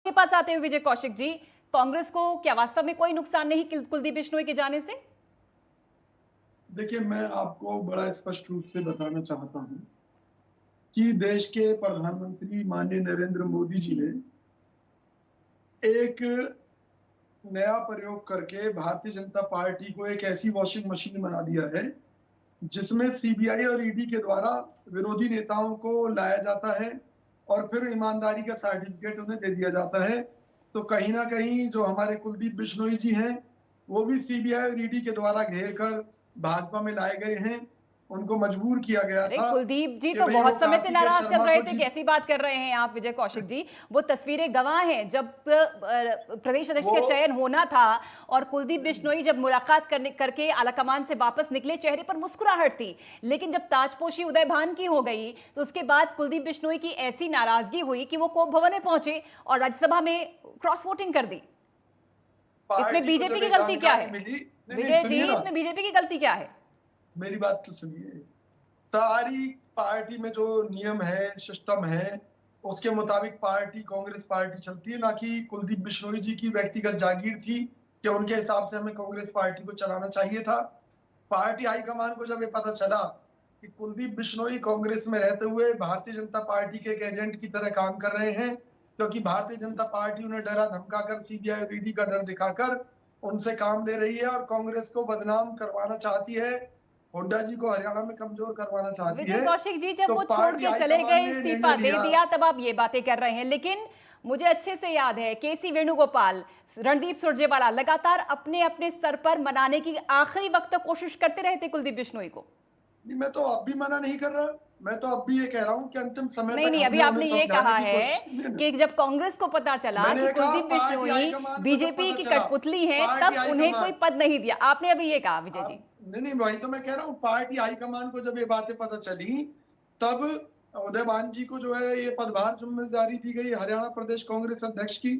के पास आते हुए विजय कौशिक जी, कांग्रेस को क्या वास्तव में कोई नुकसान नहीं कुलदीप बिश्नोई के जाने से? देखिए, मैं आपको बड़ा स्पष्ट रूप से बताना चाहता हूं कि देश के प्रधानमंत्री माननीय नरेंद्र मोदी जी ने एक नया प्रयोग करके भारतीय जनता पार्टी को एक ऐसी वॉशिंग मशीन बना दिया है जिसमें सीबीआई और ईडी के द्वारा विरोधी नेताओं को लाया जाता है और फिर ईमानदारी का सर्टिफिकेट उन्हें दे दिया जाता है। तो कहीं ना कहीं जो हमारे कुलदीप बिश्नोई जी हैं, वो भी सीबीआई और ईडी के द्वारा घेर कर भाजपा में लाए गए हैं। उनको मजबूर किया गया अरे था कुलदीप जी कि तो भाई वो बहुत समय से कार्तिकेय नाराज चल शर्मा रहे को थे, जीत। कैसी बात कर रहे हैं आप विजय कौशिक जी? वो तस्वीरें गवाह हैं जब प्रदेश अध्यक्ष का चयन होना था और कुलदीप बिश्नोई जब मुलाकात करके आलाकमान से वापस निकले, चेहरे पर मुस्कुराहट थी। लेकिन जब ताजपोशी उदय भान की हो गई तो उसके बाद कुलदीप बिश्नोई की ऐसी नाराजगी हुई कि वो कोप भवन में पहुंचे और राज्यसभा में क्रॉस वोटिंग कर दी। इसमें बीजेपी की गलती क्या है विजय जी? इसमें बीजेपी की गलती क्या है? मेरी बात तो सुनिए। सारी पार्टी में जो नियम है, सिस्टम है, उसके मुताबिक पार्टी कांग्रेस पार्टी चलती है, ना कि कुलदीप बिश्नोई जी की व्यक्तिगत जागीर थी कि उनके हिसाब से हमें कांग्रेस पार्टी को चलाना चाहिए था। पार्टी हाईकमान को जब ये पता चला कि कुलदीप बिश्नोई कांग्रेस में रहते हुए भारतीय जनता पार्टी के एक एजेंट की तरह काम कर रहे हैं, क्योंकि भारतीय जनता पार्टी उन्हें डरा धमकाकर, सीबीआई और ईडी का डर दिखाकर उनसे काम ले रही है और कांग्रेस को बदनाम करवाना चाहती है, हुड्डा जी को हरियाणा में कमजोर करवाना चाहती विजय है। कौशिक जी जब तो वो छोड़ पार्टी के चले हाईकमान गए, ने इस्तीफा निर्णय दे लिया। दिया, तब आप ये बातें कर रहे हैं। लेकिन मुझे अच्छे से याद है केसी वेणुगोपाल, रणदीप सुरजेवाला लगातार अपने अपने स्तर पर मनाने की आखिरी वक्त तक कोशिश करते रहे थे कुलदीप बिश्नोई को। नहीं, मैं तो अब भी मना नहीं कर रहा। मैं तो अब भी ये कह रहा हूं कि अंतिम समय नहीं तक नहीं, अभी हमने उन्हें आपने ये समझाने कहा की है कोशिश की है ना। कि जब कांग्रेस को पता चला मैंने कि ये कहा कुलदीप पार्टी बिश्नोई हाईकमान को जब बीजेपी पता की चला, कठपुतली हैं, पार्टी तब उन्हें कोई हाईकमान पद नहीं दिया। आपने अभी ये कहा विजय जी। आप नहीं, वही तो मैं कह रहा हूँ। पार्टी हाईकमान को जब ये बातें पता चली, तब उदय भान जी को जो है ये पदभार जिम्मेदारी दी गई हरियाणा प्रदेश कांग्रेस अध्यक्ष की।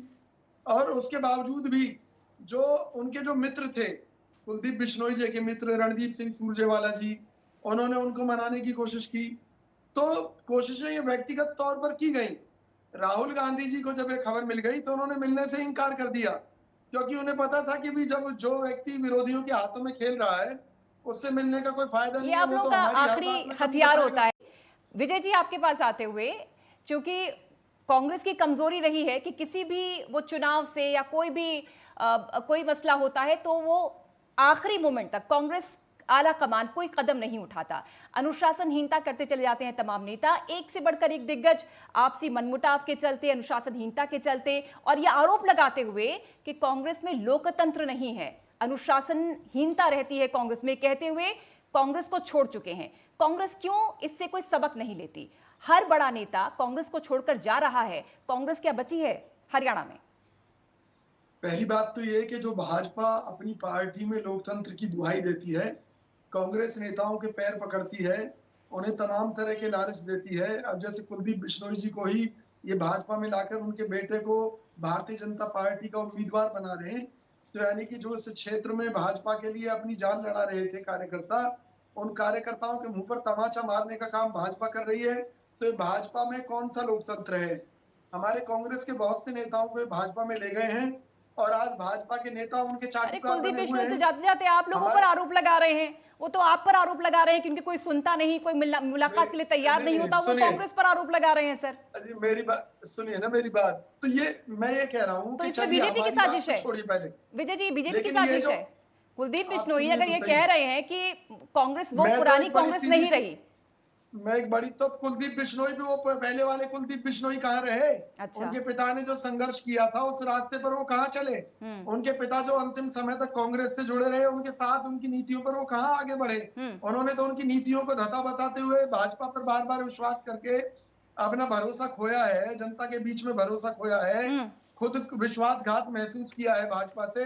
और उसके बावजूद भी जो उनके जो मित्र थे, कुलदीप बिश्नोई जी के मित्र रणदीप सिंह सुरजेवाला जी, उन्होंने उनको मनाने की कोशिश की। तो कोशिशें ये व्यक्तिगत तौर पर की गई। राहुल गांधी जी को जब ये खबर मिल गई तो उन्होंने मिलने से इनकार कर दिया, क्योंकि उन्हें पता था कि भी जब जो व्यक्ति विरोधियों के हाथों में खेल रहा है, उससे मिलने का कोई फायदा ये नहीं है, आप वो लोगों तो का हमारी हर आखिरी बात में कमी हथियार होता बताएगा। है। विजय जी आपके पास आते हुए, चूंकि कांग्रेस की कमजोरी रही है कि किसी भी वो चुनाव से या कोई भी कोई मसला होता है तो वो आखिरी मोमेंट तक कांग्रेस आला कमान कोई कदम नहीं उठाता, अनुशासनहीनता करते चले जाते हैं तमाम नेता, एक से बढ़कर एक दिग्गज आपसी मनमुटाव के चलते, अनुशासनहीनता के चलते, और ये आरोप लगाते हुए कि कांग्रेस में लोकतंत्र नहीं है, अनुशासनहीनता रहती है कांग्रेस में, कहते हुए कांग्रेस को छोड़ चुके हैं। कांग्रेस क्यों इससे कोई सबक नहीं लेती? हर बड़ा नेता कांग्रेस को छोड़कर जा रहा है, कांग्रेस क्या बची है हरियाणा में? पहली बात तो ये कि जो भाजपा अपनी पार्टी में लोकतंत्र की दुहाई देती है, कांग्रेस नेताओं के पैर पकड़ती है, उन्हें तमाम तरह के लालच देती है। अब जैसे कुलदीप बिश्नोई जी को ही ये भाजपा में लाकर उनके बेटे को भारतीय जनता पार्टी का उम्मीदवार बना रहे हैं, तो यानी कि जो इस क्षेत्र में भाजपा के लिए अपनी जान लड़ा रहे थे कार्यकर्ता, उन कार्यकर्ताओं के मुंह पर तमाचा मारने का काम भाजपा कर रही है। तो ये भाजपा में कौन सा लोकतंत्र है? हमारे कांग्रेस के बहुत से नेताओं को भाजपा में ले गए हैं और आज भाजपा के नेता उनके अरे चाटुकार कुलदीप बने हुए बिश्नोई तो हैं। जाते जाते आप लोगों पर हमारे आरोप लगा रहे हैं, वो तो आप पर आरोप लगा रहे हैं क्योंकि कोई सुनता नहीं, कोई मुलाकात के लिए तैयार नहीं होता, वो सुनिए, कांग्रेस पर आरोप लगा रहे हैं सर। अरे मेरी बात सुनिए ना, मेरी बात तो ये मैं ये कह रहा हूँ तो कि इसमें चलिए बीजेपी की हमारी बात साजिश तो है छोड़िए पहले, विजय जी, बीजेपी की लेकिन ये साजिश जो है। कुलदीप आप बिश्नोई सुनिए अगर तो ये सही। कह रहे हैं कि कांग्रेस वो मैं तो पुरानी एक बड़ी कांग्रेस सीधी नहीं सी रही। मैं एक बड़ी तो कुलदीप बिश्नोई भी वो पहले वाले कुलदीप बिश्नोई कहाँ रहे? अच्छा। उनके पिता ने जो संघर्ष किया था उस रास्ते पर वो कहाँ चले? उनके पिता जो अंतिम समय तक कांग्रेस से जुड़े रहे, उनके साथ उनकी नीतियों पर वो कहाँ आगे बढ़े? उन्होंने तो उनकी नीतियों को धता बताते हुए भाजपा पर बार बार विश्वास करके अपना भरोसा खोया है, जनता के बीच में भरोसा खोया है, खुद विश्वासघात महसूस किया है भाजपा से।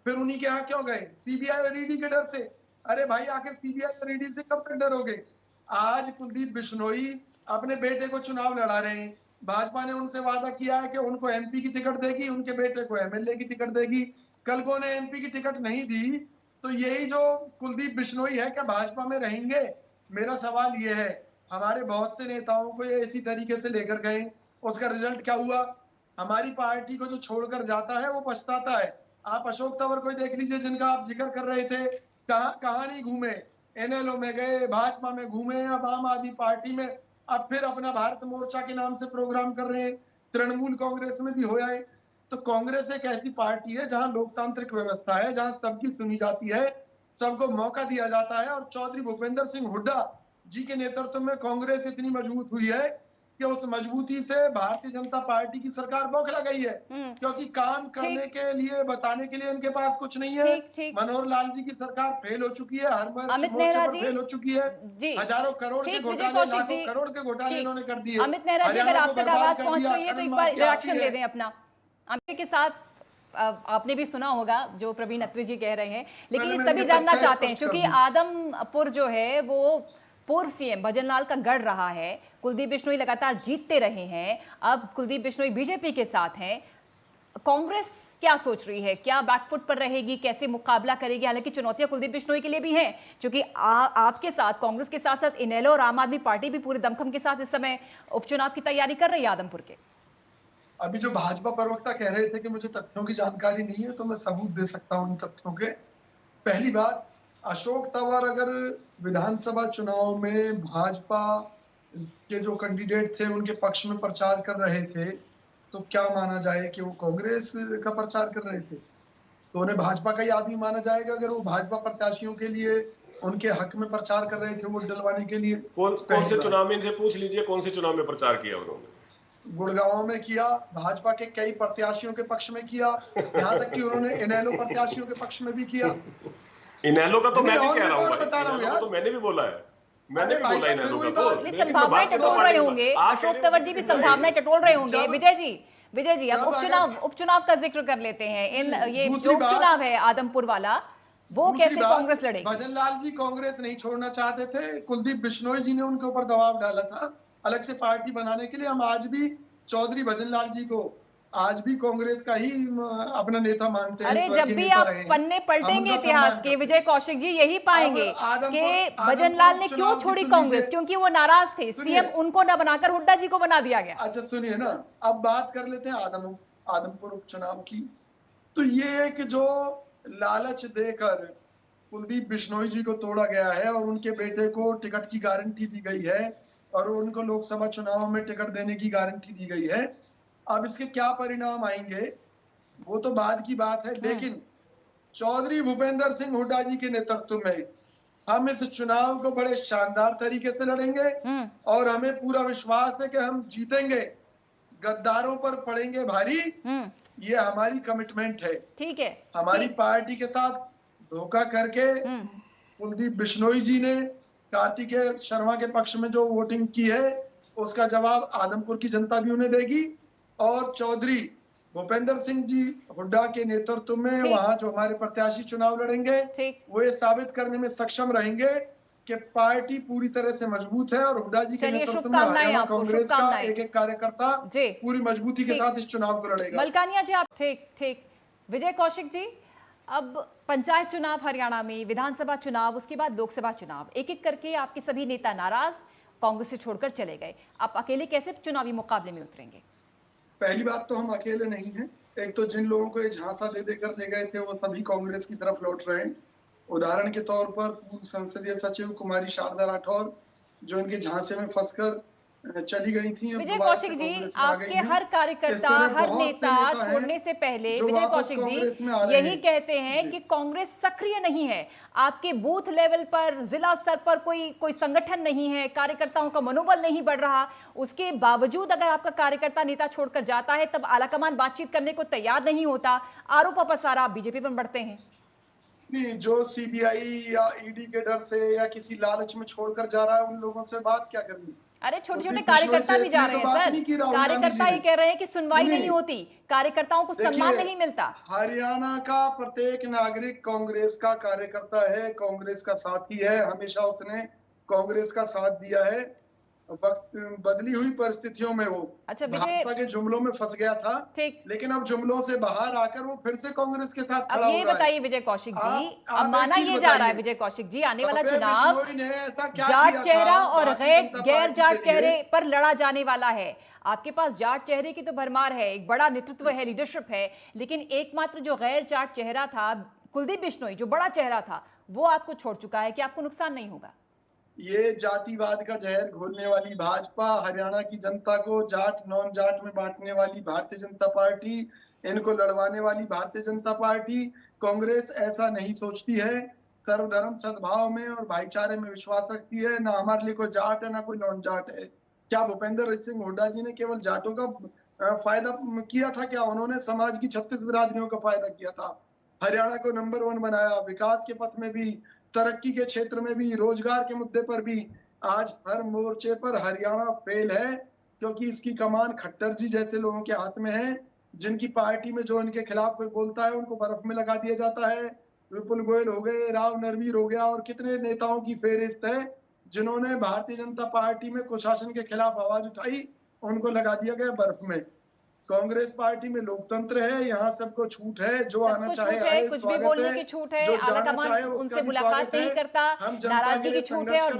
फिर उन्हीं के यहाँ क्यों गए? सीबीआई और ईडी के डर से। अरे भाई, आखिर सीबीआई और ईडी से कब तक डरोगे? आज कुलदीप बिश्नोई अपने बेटे को चुनाव लड़ा रहे हैं। भाजपा ने उनसे वादा किया है कि उनको एमपी की टिकट देगी, उनके बेटे को एमएलए की टिकट देगी। कल को उन्हें एमपी की टिकट नहीं दी तो यही जो कुलदीप बिश्नोई है क्या भाजपा में रहेंगे? मेरा सवाल ये है। हमारे बहुत से नेताओं को ये इसी तरीके से लेकर गए, उसका रिजल्ट क्या हुआ? हमारी पार्टी को जो छोड़कर जाता है वो पछताता है। आप अशोक तंवर को देख लीजिए, जिनका आप जिक्र कर रहे थे, कहाँ नहीं घूमे, एनएलओ में गए, भाजपा में घूमे, अब आम आदमी पार्टी में, अब फिर अपना भारत मोर्चा के नाम से प्रोग्राम कर रहे हैं, तृणमूल कांग्रेस में भी हो आए। तो कांग्रेस एक ऐसी पार्टी है जहां लोकतांत्रिक व्यवस्था है, जहां सबकी सुनी जाती है, सबको मौका दिया जाता है। और चौधरी भूपेंद्र सिंह हुड्डा जी के नेतृत्व में कांग्रेस इतनी मजबूत हुई है कि उस मजबूती से भारतीय जनता पार्टी की सरकार बौखला गई है, क्योंकि काम करने के लिए, बताने के लिए इनके पास कुछ नहीं है। मनोहर लाल जी की सरकार फेल हो चुकी है, हर मोर्चे पर फेल हो चुकी है, हजारों करोड़ के घोटाले, लाखों करोड़ के घोटाले इन्होंने कर दिए। अमित नेहरा जी, अगर आप तक आवाज पहुंच रही है तो एक बार रिएक्शन दे दें अपना। अमित के साथ आपने भी सुना होगा जो प्रवीण अत्री जी कह रहे हैं, लेकिन सभी जानना चाहते हैं, क्योंकि आदमपुर जो है वो पूर्व सीएम भजनलाल का गढ़ रहा है, कुलदीप बिश्नोई लगातार जीतते रहे हैं, अब कुलदीप बिश्नोई बीजेपी के साथ हैं, कांग्रेस क्या सोच रही है, क्या बैकफुट पर रहेगी, कैसे मुकाबला करेगी? हालांकि चुनौतियां कुलदीप बिश्नोई के लिए भी हैं, क्योंकि आपके साथ, कांग्रेस के साथ साथ इनेलो और आम आदमी पार्टी भी पूरे दमखम के साथ इस समय उपचुनाव की तैयारी कर रही है आदमपुर के। अभी जो भाजपा प्रवक्ता कह रहे थे कि मुझे तथ्यों की जानकारी नहीं है, तो मैं सबूत दे सकता हूं उन तथ्यों के। पहली बात, अशोक तंवर अगर विधानसभा चुनाव में भाजपा के जो कैंडिडेट थे उनके पक्ष में प्रचार कर रहे थे, तो क्या माना जाए कि वो कांग्रेस का प्रचार कर रहे थे? तो उन्हें भाजपा का ही आदमी माना जाएगा अगर वो भाजपा प्रत्याशियों के लिए, उनके हक में प्रचार कर रहे थे वोट डलवाने के लिए। कौन से चुनाव में, इनसे पूछ लीजिए कौन से चुनाव में प्रचार किया उन्होंने? गुड़गांव में किया, भाजपा के कई प्रत्याशियों के पक्ष में किया, यहाँ तक कि उन्होंने इनेलो प्रत्याशियों के पक्ष में भी किया। इनेलो का तो मैं भी कह रहा हूँ, बता रहा हूँ यार, तो मैंने भी बोला है, मैंने भी बोला इनेलो का। तो संभावनाएं टटोल रहे होंगे अशोक तंवर जी, भी संभावनाएं टटोल रहे होंगे। विजय जी अब उपचुनाव का जिक्र कर लेते हैं। ये जो उपचुनाव है आदमपुर वाला, वो कैसे कांग्रेस लड़ेगी? भजनलाल जी कांग्रेस नहीं छोड़ना चाहते थे, कुलदीप बिश्नोई जी ने उनके ऊपर दबाव डाला था अलग से पार्टी बनाने के लिए। हम आज भी चौधरी भजनलाल जी को आज भी कांग्रेस का ही अपना नेता मानते हैं। अरे जब भी आप पन्ने पलटेंगे इतिहास के, विजय कौशिक जी, यही पाएंगे कि भजनलाल ने क्यों छोड़ी कांग्रेस, क्योंकि वो नाराज थे, सीएम उनको न बनाकर हुड्डा जी को बना दिया गया। अच्छा सुनिए ना, अब बात कर लेते हैं आदमपुर उपचुनाव की। तो ये एक जो लालच देकर कुलदीप बिश्नोई जी को तोड़ा गया है और उनके बेटे को टिकट की गारंटी दी गई है और उनको लोकसभा चुनाव में टिकट देने की गारंटी दी गई है। अब इसके क्या परिणाम आएंगे वो तो बाद की बात है, लेकिन चौधरी भूपेंद्र सिंह हुड्डा जी के नेतृत्व में हम इस चुनाव को बड़े शानदार तरीके से लड़ेंगे और हमें पूरा विश्वास है कि हम जीतेंगे, गद्दारों पर पड़ेंगे भारी। ये हमारी कमिटमेंट है। ठीक है, हमारी पार्टी के साथ धोखा करके कुलदीप बिश्नोई जी ने कार्तिकेय शर्मा के पक्ष में जो वोटिंग की है उसका जवाब आदमपुर की जनता भी उन्हें देगी, और चौधरी भूपेंद्र सिंह जी हुड्डा के नेतृत्व में वहां जो हमारे प्रत्याशी चुनाव लड़ेंगे वो ये साबित करने में सक्षम रहेंगे कि पार्टी पूरी तरह से मजबूत है और हुड्डा जी के नेतृत्व में हरियाणा कांग्रेस का एक एक कार्यकर्ता पूरी मजबूती के साथ इस चुनाव को लड़ेगा। मलकानिया जी आप ठीक। विजय कौशिक जी, अब पंचायत चुनाव हरियाणा में, विधानसभा चुनाव, उसके बाद लोकसभा चुनाव, एक एक करके आपके सभी नेता नाराज, कांग्रेस से छोड़कर चले गए, आप अकेले कैसे चुनावी मुकाबले में उतरेंगे? पहली बात तो हम अकेले नहीं हैं। एक तो जिन लोगों को ये झांसा दे देकर ले गए थे वो सभी कांग्रेस की तरफ लौट रहे हैं। उदाहरण के तौर पर पूर्व संसदीय सचिव कुमारी शारदा राठौर जो इनके झांसे में फंसकर चली गई थी। विजय कौशिक जी, आपके हर कार्यकर्ता, हर नेता छोड़ने से पहले विजय कौशिक जी यही कहते हैं कि कांग्रेस सक्रिय नहीं है, आपके बूथ लेवल पर, जिला स्तर पर कोई संगठन नहीं है, कार्यकर्ताओं का मनोबल नहीं बढ़ रहा। उसके बावजूद अगर आपका कार्यकर्ता नेता छोड़कर जाता है तब आलाकमान बातचीत करने को तैयार नहीं होता, आरोप प्रसार आप बीजेपी पर बढ़ते हैं। नहीं, जो सीबीआई या ईडी के डर से या किसी लालच में छोड़कर जा रहा है उन लोगों से बात क्या करनी? अरे छोटे छोटे कार्यकर्ता भी जा रहे हैं सर, कार्यकर्ता ये कह रहे हैं कि सुनवाई नहीं होती, कार्यकर्ताओं को सम्मान नहीं मिलता। हरियाणा का प्रत्येक नागरिक कांग्रेस का कार्यकर्ता है, कांग्रेस का साथी है, हमेशा उसने कांग्रेस का साथ दिया है। वक्त बदली हुई परिस्थितियों में वो भाजपा के जुमलों में फंस गया था, लेकिन अब जुमलों से बाहर आकर वो फिर से कांग्रेस के साथ खड़ा हो रहा है। ये बताइए विजय कौशिक जी, अब माना ये जा रहा है विजय कौशिक जी, आने वाला चुनाव जाट चेहरा और गैर जाट चेहरे पर लड़ा जाने वाला है। आपके पास जाट चेहरे की तो भरमार है, एक बड़ा नेतृत्व है, लीडरशिप है, लेकिन एकमात्र जो गैर जाट चेहरा था कुलदीप बिश्नोई, जो बड़ा चेहरा था, वो आपको छोड़ चुका है कि आपको नुकसान नहीं होगा? ये जातिवाद का जहर घोलने वाली भाजपा, हरियाणा की जनता को जाट नॉन जाट में बांटने वाली भारतीय जनता पार्टी, इनको लड़वाने वाली भारतीय जनता पार्टी, कांग्रेस ऐसा नहीं सोचती है। सर्वधर्म सद्भाव में और भाईचारे में विश्वास रखती है। ना हमारे लिए कोई जाट है ना कोई नॉन जाट है। क्या भूपेंद्र सिंह हुड्डा जी ने केवल जाटों का फायदा किया था? क्या उन्होंने समाज की 36 बिरादरियों का फायदा किया था? हरियाणा को नंबर 1 बनाया, विकास के पथ में भी, तरक्की के क्षेत्र में भी, रोजगार के मुद्दे पर भी। आज हर मोर्चे पर हरियाणा फेल है, क्योंकि इसकी कमान खट्टर जी जैसे लोगों के हाथ में है, जिनकी पार्टी में जो इनके खिलाफ कोई बोलता है उनको बर्फ में लगा दिया जाता है। विपुल गोयल हो गए, राव नरवीर हो गया, और कितने नेताओं की फेहरिस्त है जिन्होंने भारतीय जनता पार्टी में कुशासन के खिलाफ आवाज उठाई, उनको लगा दिया गया बर्फ में। कांग्रेस पार्टी में लोकतंत्र है, यहाँ सबको छूट है, जो आना चाहे आए, कुछ भी स्वागत बोलने है, की छूट है, जो आला जाना कमान चाहे उनसे उसका भी मुलाकात स्वागत नहीं है। करता, हम जनता के नाराजगी लिए की छूट है संघर्ष और